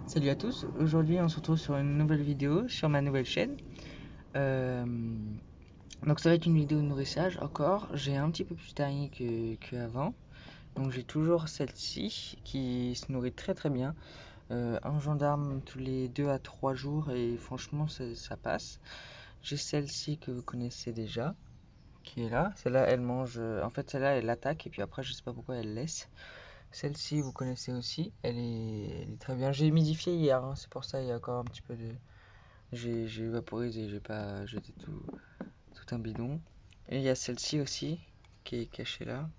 Salut à tous, aujourd'hui on se retrouve sur une nouvelle vidéo sur ma nouvelle chaîne. Euh, donc ça va être une vidéo de nourrissage encore, j'ai un petit peu plus d'araignées qu'avant. Donc j'ai toujours celle-ci qui se nourrit très très bien. Un gendarme tous les 2 à 3 jours et franchement ça passe. J'ai celle-ci que vous connaissez déjà, qui est là. Celle-là elle mange, en fait celle-là elle attaque et puis après je sais pas pourquoi elle laisse. Celle-ci, vous connaissez aussi, elle est très bien. J'ai humidifié hier, hein, c'est pour ça il y a encore un petit peu de. J'ai vaporisé, j'ai pas jeté tout un bidon. Et il y a celle-ci aussi, qui est cachée là.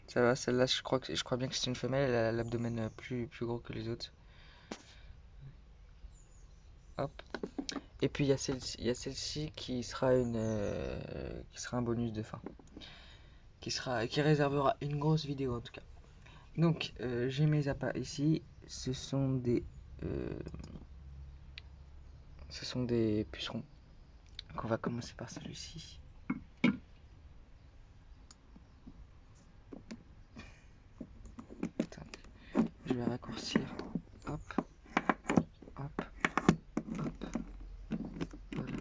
Ça va, celle-là, je crois bien que c'est une femelle, elle a l'abdomen plus gros que les autres. Hop. Et puis il y a celle-ci qui sera un bonus de fin. Qui réservera une grosse vidéo en tout cas. Donc, j'ai mes appâts ici. Euh, ce sont des pucerons. Donc on va commencer par celui-ci. Attendez, je vais raccourcir. Hop, hop, hop. Voilà.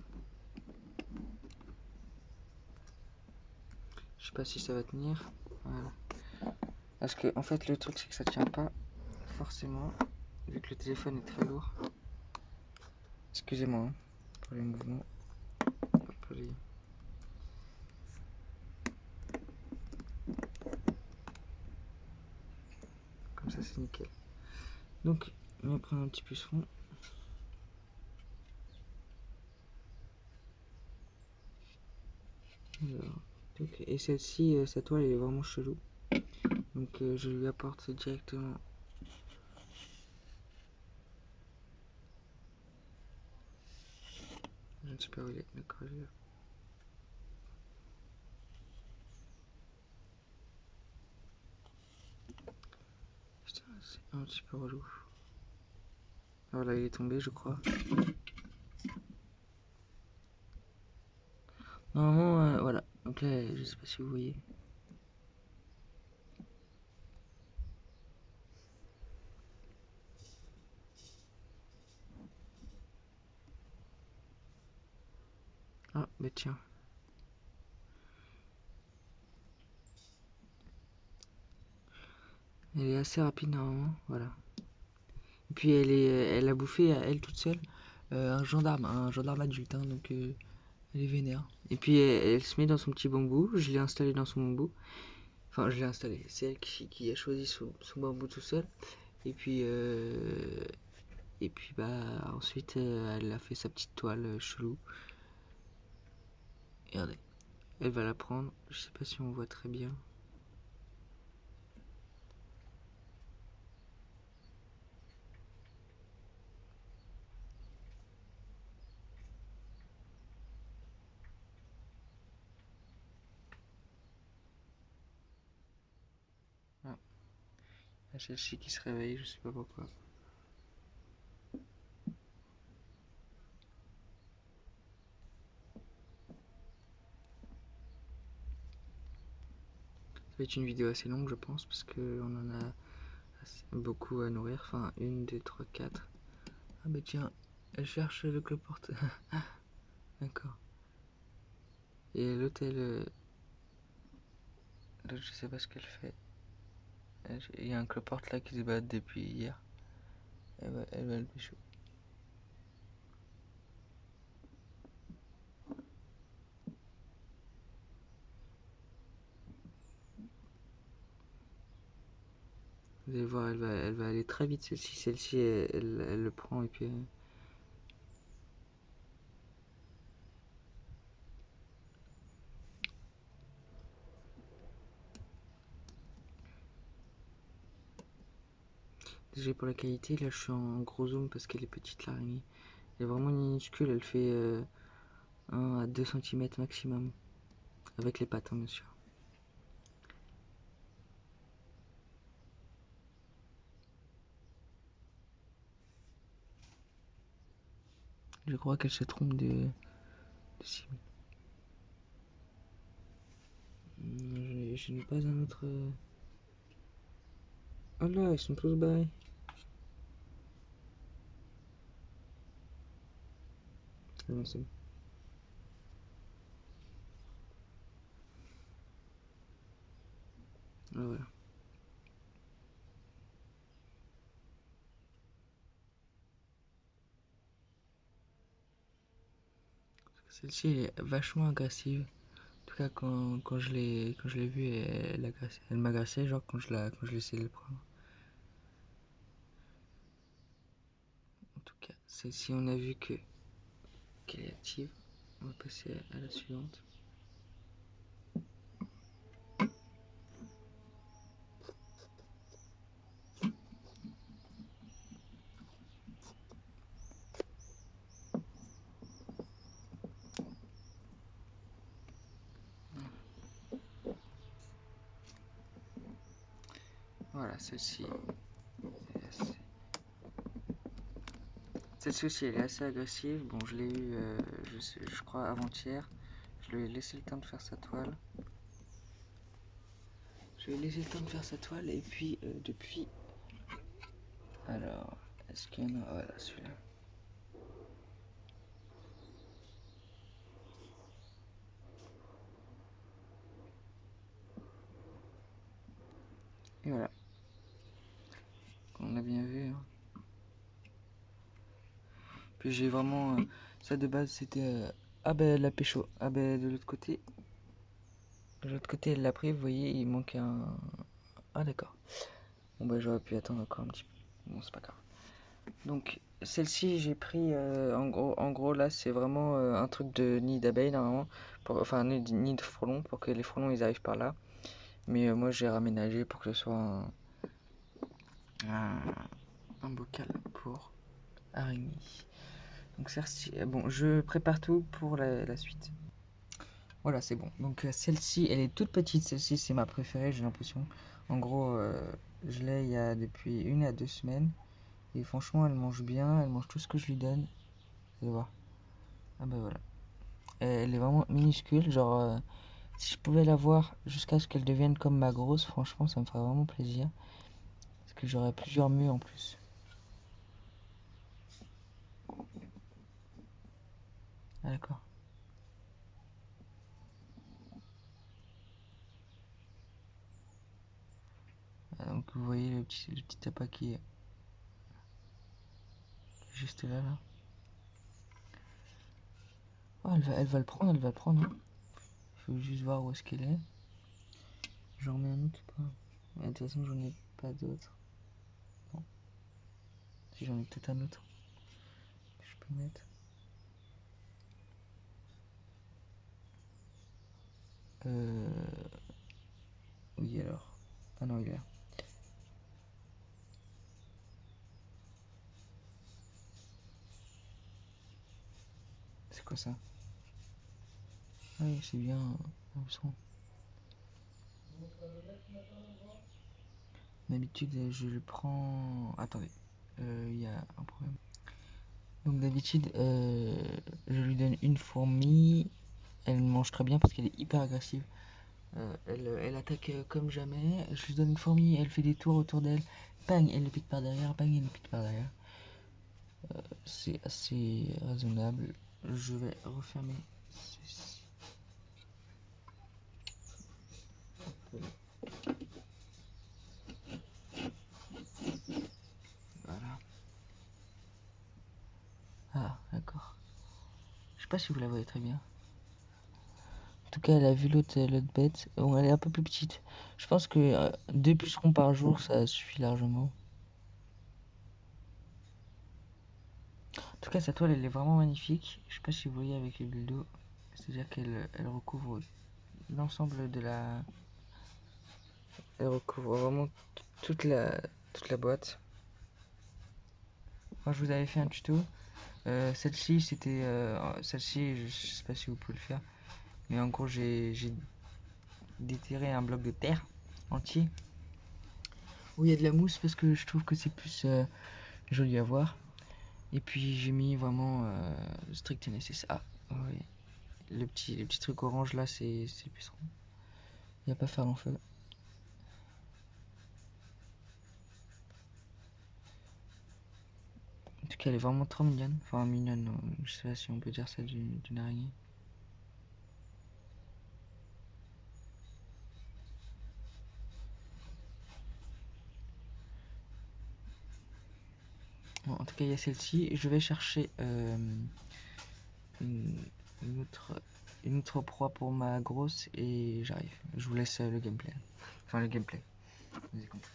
Je sais pas si ça va tenir. Voilà. Parce que en fait le truc c'est que ça tient pas forcément. Vu que le téléphone est très lourd. Excusez-moi hein, pour les mouvements. Pour les... Comme ça c'est nickel. Donc on va prendre un petit puceron. Alors, et celle-ci, sa toile elle est vraiment chelou. Donc je lui apporte directement. Je ne sais pas où il est. D'accord, je vais. Putain, c'est un petit peu relou. Voilà, il est tombé, je crois. Normalement, voilà. Donc là, je sais pas si vous voyez. Ah, bah tiens. Elle est assez rapide normalement, voilà. Et puis elle a bouffé à elle toute seule un gendarme adulte, hein, donc elle est vénère. Et puis elle se met dans son petit bambou, je l'ai installé dans son bambou. Enfin, je l'ai installé, c'est elle qui a choisi son bambou tout seul. Et puis bah ensuite elle a fait sa petite toile chelou. Regardez, elle va la prendre, je sais pas si on voit très bien. Ah, la Chelsea qui se réveille, je sais pas pourquoi. Ça va être une vidéo assez longue, je pense, parce qu'on en a beaucoup à nourrir. Enfin, une, deux, trois, quatre. Ah bah tiens, elle cherche le cloporte. D'accord. Et l'autre, l'autre, je sais pas ce qu'elle fait. Il y a un cloporte là qui se bat depuis hier. Elle va le pécho. Vous allez voir, elle va aller très vite celle-ci. Celle-ci, elle le prend et puis. Déjà pour la qualité, là je suis en gros zoom parce qu'elle est petite l'araignée. Elle est vraiment minuscule, elle fait 1 à 2 cm maximum. Avec les pattes, hein, bien sûr. Je crois qu'elle se trompe de cible. Je n'ai pas un autre. Oh là, ils sont tous barrés. bon, c'est bon. Voilà. Celle-ci est vachement agressive. En tout cas, quand je l'ai vue, elle m'agressait, genre quand je l'essayais de le prendre. En tout cas, celle-ci, on a vu qu'elle est active. On va passer à la suivante. Voilà, celle-ci. Celle-ci aussi, elle est assez agressive. Bon, je l'ai eu, je crois, avant-hier. Je lui ai laissé le temps de faire sa toile. Je lui ai laissé le temps de faire sa toile et puis depuis. Alors, est-ce qu'il y en a? Voilà, celui-là. Et voilà. On a bien vu. Hein. Puis j'ai vraiment. Ça de base, c'était. Ah ben, la pécho. Ah ben, de l'autre côté. De l'autre côté, elle l'a pris. Vous voyez, il manque un. Ah d'accord. Bon bah j'aurais pu attendre encore un petit peu. Bon c'est pas grave. Donc celle-ci j'ai pris en gros là c'est vraiment un truc de nid d'abeille normalement. Enfin nid de frelons pour que les frelons ils arrivent par là. Mais moi j'ai raménagé pour que ce soit un, un bocal pour araignée. Donc celle-ci, bon je prépare tout pour la suite. Voilà c'est bon. Donc celle-ci elle est toute petite. Celle-ci c'est ma préférée j'ai l'impression. En gros je l'ai il y a depuis 1 à 2 semaines. Et franchement, elle mange bien, elle mange tout ce que je lui donne. Vous allez voir. Ah bah voilà. Elle est vraiment minuscule, genre si je pouvais la voir jusqu'à ce qu'elle devienne comme ma grosse, franchement, ça me ferait vraiment plaisir. Parce que j'aurais plusieurs mues en plus. Ah d'accord. Ah, donc vous voyez le petit appât qui est juste là, là. Oh, elle va le prendre, elle va le prendre. Hein. Faut juste voir où est-ce qu'elle est. J'en mets un autre ou pas? Ouais, de toute façon, j'en ai pas d'autres. Non. Si j'en ai peut-être un autre que je peux mettre. Oui alors. Ah non, il est là. C'est quoi ça? Ah oui, c'est bien. D'habitude, je le prends. Attendez, il y a un problème. Donc d'habitude, je lui donne une fourmi. Elle mange très bien parce qu'elle est hyper agressive. Elle attaque comme jamais. Je lui donne une fourmi, elle fait des tours autour d'elle. Bang, elle le pique par derrière. Bang, elle le pique par derrière. C'est assez raisonnable. Je vais refermer ceci. Voilà. Ah, d'accord. Je sais pas si vous la voyez très bien. En tout cas, elle a vu l'autre bête. Bon, elle est un peu plus petite. Je pense que 2 pucerons par jour, ça suffit largement. En tout cas, sa toile, elle est vraiment magnifique. Je sais pas si vous voyez avec le bulldo. C'est-à-dire qu'elle recouvre l'ensemble de la... Elle recouvre vraiment toute la boîte. Moi, je vous avais fait un tuto. Celle-ci, c'était... celle-ci, je sais pas si vous pouvez le faire. Mais en gros, j'ai déterré un bloc de terre entier. Où il y a de la mousse parce que je trouve que c'est plus joli à voir. Et puis j'ai mis vraiment strict nécessaire. Ah, oui. Le petit truc orange là, c'est le puceron. Il n'y a pas faire long feu. tout cas, elle est vraiment trop mignonne. Enfin, mignonne, je sais pas si on peut dire ça d'une araignée. Bon, en tout cas, il y a celle-ci. Je vais chercher une, une autre proie pour ma grosse et j'arrive. Je vous laisse le gameplay. Enfin, le gameplay. Vous avez compris.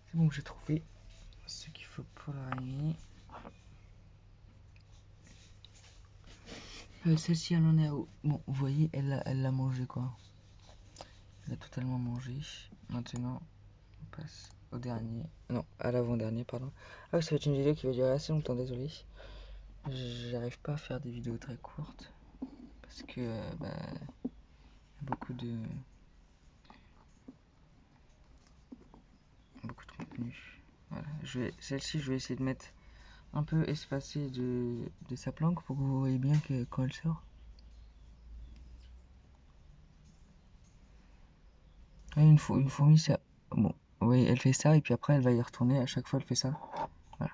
C'est bon, j'ai trouvé ce qu'il faut pour l'araignée. Celle-ci, elle en est à où? Bon, vous voyez, elle l'a mangé quoi. Elle a totalement mangé. Maintenant, on passe au dernier. Non, à l'avant-dernier, pardon. Ah oui, ça va être une vidéo qui va durer assez longtemps, désolé. J'arrive pas à faire des vidéos très courtes. Parce que, y a beaucoup de contenu. Voilà. Celle-ci, je vais essayer de mettre un peu espacée de sa planque pour que vous voyez bien que quand elle sort. Ah, une fourmi, ça. Bon, oui, elle fait ça et puis après elle va y retourner. À chaque fois, elle fait ça. Voilà.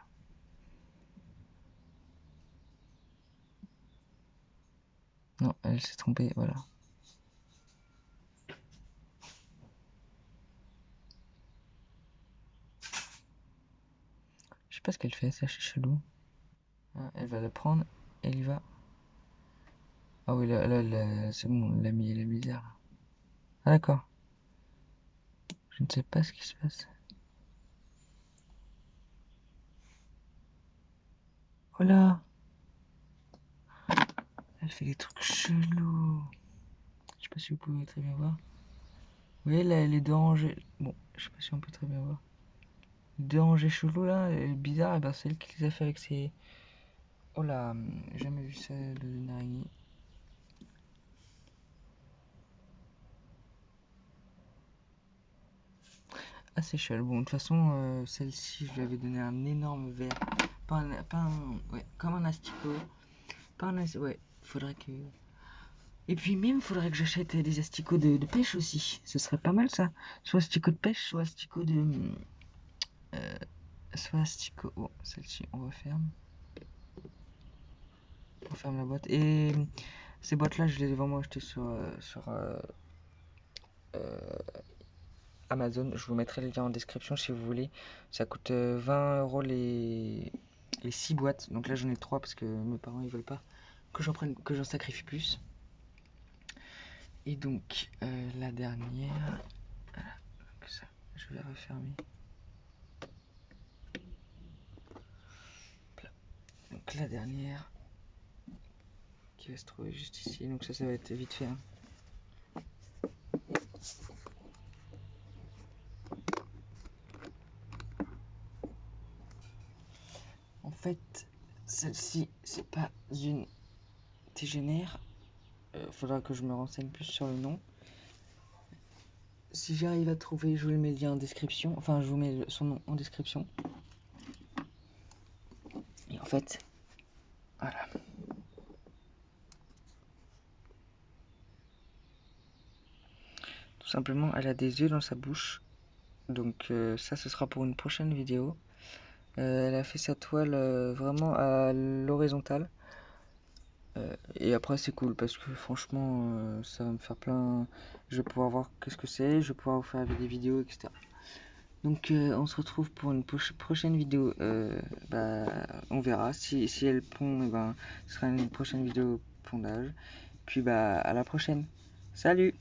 Non, elle s'est trompée. Voilà. Je sais pas ce qu'elle fait, c'est chelou. Ah, elle va la prendre. Elle y va. Ah oui, là, c'est bon, elle a mis la misère. Ah d'accord. Je ne sais pas ce qui se passe. Oh là! Elle fait des trucs chelous. Je sais pas si vous pouvez très bien voir. Vous voyez là, les deux rangées. Bon, je sais pas si on peut très bien voir. Les deux rangées chelous là, bizarre, et ben c'est elle qui les a fait avec ses. Oh là, j'ai jamais vu ça d'une araignée. Ah, c'est chelou. Bon, de toute façon, celle-ci, je lui avais donné un énorme verre. Ouais, comme un asticot. Pas un asticot, ouais, faudrait que. Et puis même, faudrait que j'achète des asticots de pêche aussi. Ce serait pas mal ça. Soit asticot de pêche, soit asticot de. Euh, soit asticot. Oh, celle-ci, on referme. On ferme la boîte. Et ces boîtes-là, je les ai vraiment achetées sur Amazon. Je vous mettrai les liens en description si vous voulez. Ça coûte 20 € les 6 boîtes. Donc là, j'en ai 3 parce que mes parents ils veulent pas que j'en prenne, que j'en sacrifie plus. Et donc, la dernière. Voilà, donc ça, je vais refermer. Donc la dernière qui va se trouver juste ici. Donc ça va être vite fait. Hein. En fait, celle-ci, c'est pas une tégénère. Faudra que je me renseigne plus sur le nom. Si j'arrive à trouver, je vous mets le lien en description. Enfin, je vous mets son nom en description. Et en fait, voilà. Tout simplement, elle a des yeux dans sa bouche. Donc ça, ce sera pour une prochaine vidéo. Elle a fait sa toile vraiment à l'horizontale. Et après, c'est cool parce que franchement, ça va me faire plein. Je vais pouvoir voir qu'est-ce que c'est. Je vais pouvoir vous faire des vidéos, etc. Donc on se retrouve pour une prochaine vidéo. On verra. Si elle pond, ce sera une prochaine vidéo pondage. Puis à la prochaine. Salut!